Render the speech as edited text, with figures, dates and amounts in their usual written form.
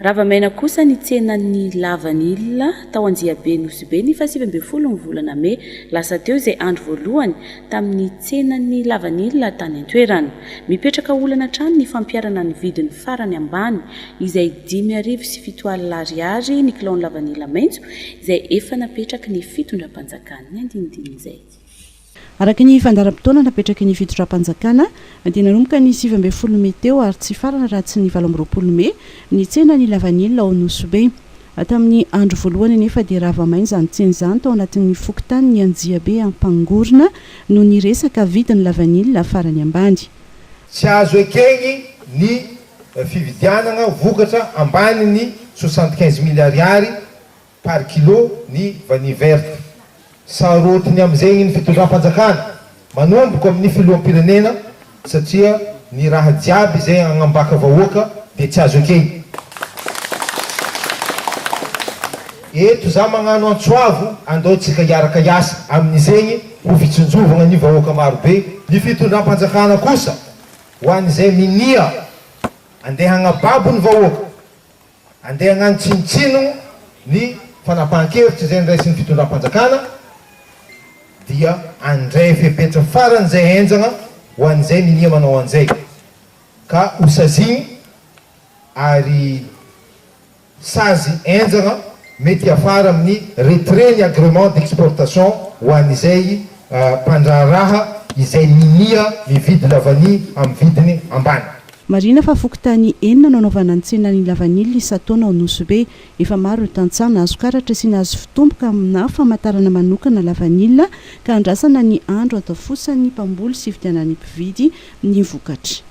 Ravamaina kosa ny tsenan'ny lavanila tao Anjiabe Nosy ny fa7 volana May lasa teo izay andro voalohany tamin'ny tsenan'ny lavanila tany an-toerana. Mipetraka olana trano ny fampiarana ny vidiny farany ambany izay 5,7 ariary ny kilao lavanila maitso izay efa napetraky ny fitondram-panjakana ny andinidiny izay. Araka ny fandaram-potoana napetraky ny fitondram-panjakana dia nanomboka ny 20 May teo ary tsy farana raha tsy ny 20 May ny tsena ny lavanila ao Nosobe. Tamin'ny andro voalohany nefa dia ravamaina izany tsena izany tao anatin'ny fokontany ny Anjiabe Ampangorona no niresaka vidiny lavanila farany ambany. Tsy azo ekegny ny fividianana vokatra ambany ny 75,000 ariary par kilo ny vanille verte. Sarotiny amin'izay ny fitondram-panjakana manomboka amin'ny filoham-pirenena satria ny raha jiaby izay agnambaka vahoaka dia tsy azo ekegny. Eto za magnano antsoavo andaotsika hiaraka hiasa amin'izegny ho fitsinjovana ny vahoaka marobe. Ny fitondram-panjakana kosa ho an'izay minia andeha hagnababo ny vahoaka, andeha hagnano tsinitsino ny fanapahan-kevitra izay niraisin'ny fitondram-panjakana dia andray fepetra faran'izay enjana ho an'izay minia manao an'izay ka hosazigny ary sazy enjana mety afara amin'ny retrait ny agrément d'exportation ho an'izay mpandraraha izay minia mividy lavany amin'ny vidiny ambany. Marina fa fokontany 4 nanaovana ny tsenan'ny lavanila isataona ao Nosobe. Efa maro ny tantsana azo karatra sy nazo fitomboka amina famantarana manokana lavanila ka andrasana ny andro atao fosany mpamboly sy fividianan'ny mpividy ny vokatra.